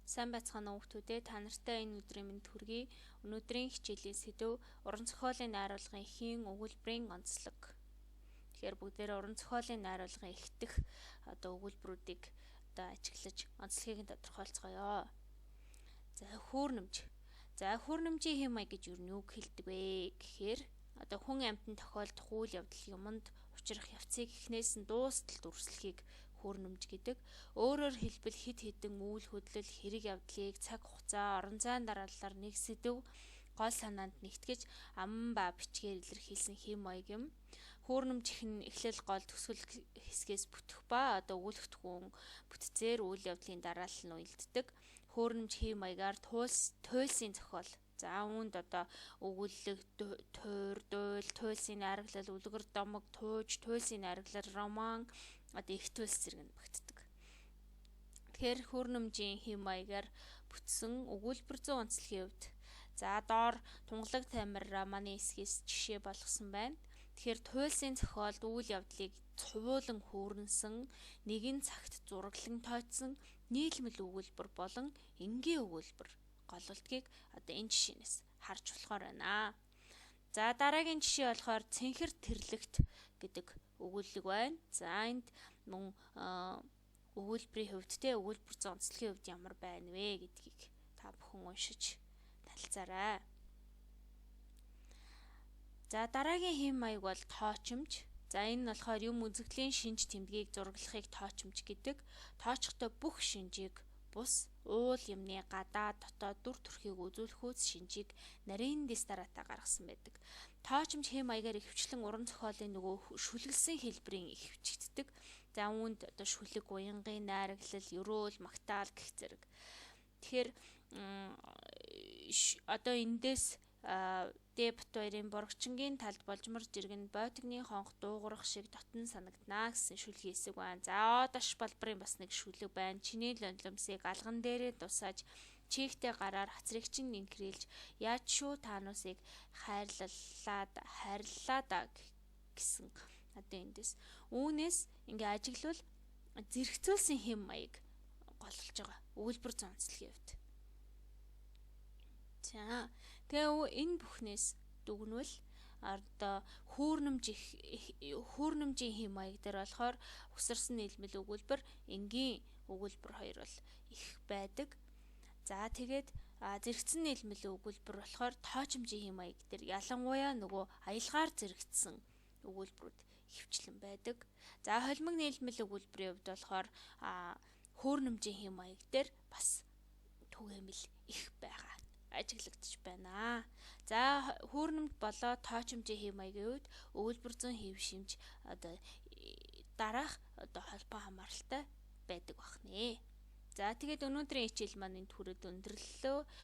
Сайн байцгаана уу хүүхдүүдээ, та нартай энэ өдрийн мэнд хүргэе. Өнөөдрийн хичээлийн сэдэв уран зохиолын найруулгын эхийн өгүүлбэрийн онцлог. Тэгэхээр бүгдээрээ уран зохиолын найруулгын эхтэх өгүүлбэрүүдийг ажиглаж онцлогийг нь тодорхойлцгоё. Хүүрнэмж. Хүүрнэмжийн хэм маяг гэж юу хэлдэг вэ гэхээр хүн амьтанд тохиолдох үйл явдал юмд учрах явцыг эхнээс нь дуустал дүрслэхийг хүүрнэмж гэдэг. Өөрөөр хэлбэл хэд хэдэн үйл хөдлөл, хэрэг явдлыг цаг хугацаа, орон зайн дараалалаар нэг сэдв гол санаанд нэгтгэж ам ба бичгээр илэрхийлсэн хэм маяг юм. Хүүрнэмж эхлэл гол төсгөл хэсгээс бүтэх ба өгүүлэгдэхүүн бүтцээр үйл явдлын дараалал нь уялддаг. Хүүрнэмж хэм маягаар туйлсын зохиол. Үүнд өгүүлэг, туур, дуйл, туйлсын найраглал, үлгэр домог, тууж, туйлсын найраглал, роман, их туйлс зэрэг нь багтдаг. Тэгэхээр хүүрнэмжийн хэм маягаар бүтсэн өгүүлбэр зүйн онцлогийн хувьд доор тунгалаг тамир романы эсгээс жишээ болгосон байна. Тэгэхээр туйлсын зохиолд үйл явдлыг цувуулан хүүрнсэн, нэгэн цагт зураглан тооцсон нийлмэл өгүүлбэр болон энгийн өгүүлбэр голлолтгийг энэ жишээнээс харж болохоор байна. Дараагийн жишээ болохоор цэнхэр тэрлэгт гэдэг өгүүлэг байна. Энд мөн өгүүлбэрийн хувьд өгүүлбэр зүйн онцлогийн хувьд ямар байна вэ гэдгийг та бүхэн уншиж танилцаарай. Дараагийн хэм маяг бол тоочмж. Энэ нь болохоор юм үзэгдлийн шинж тэмдгийг зураглахыг тоочмж гэдэг. Тооцохдоо бүх шинжийг бус уул юмны гадаа дотоод дүр төрхийг үзүүлэхүйц шинжийг нарийн дистаратаа гаргасан байдаг. Тоочмж хэм маягаар ихэвчлэн уран зохиолын шүлгэлсэн хэлбэрийн ихэвчэгддэг. Үүнд шүлэг, уянгын найраглал, ерөөл, магтаал гэх зэрэг. Тэгэхээр эндээс Дебт хоёрын Боргочингийн талд Болжмор жиргэн Бойтогны хонх дуугарах шиг дотн санагдана гэсэн шүлгийн хэсэг байна. Даш балбарын бас нэг шүлэг байна. Чиний лонломсыг алган дээрээ дусааж чийгтэй гараар хацрагчин инкрэлж яаж шүү таануусыг хайрлалаа да гэсэн эндээс. Үүнээс ингээ ажиглавал зэрэгцүүлсэн хэм маяг голлож байгаа. Өгүүлбэр зүйн онцлогийн хувьд. Тэгээ энэ бүхнээс дүгнвэл хүүрнэмжийн хэм маяг дээр болохоор үсэрсэн нийлмэл өгүүлбэр, энгийн өгүүлбэр хоёр бол их байдаг. Тэгээд зэрэгцсэн нийлмэл өгүүлбэр болохоор тоочмжийн хэм маяг дээр ялангуяа аялгаар зэрэгцсэн өгүүлбэрүүд ихэвчлэн байдаг. Холимог нийлмэл өгүүлбэрийн хувьд болохоор хүүрнэмжийн хэм маяг дээр бас түгээмэл их байгаа ажиглагдчих байна. Хүүрнэмж болоо тоочмжийн хэм маягийн үед өгүүлбэр зүйн хэв шимж дараах холбоо хамааралтай байдаг бахнэ. Тэгээд өнөөдрийн хичээл маань энд хүрээд өндөрлөлөө.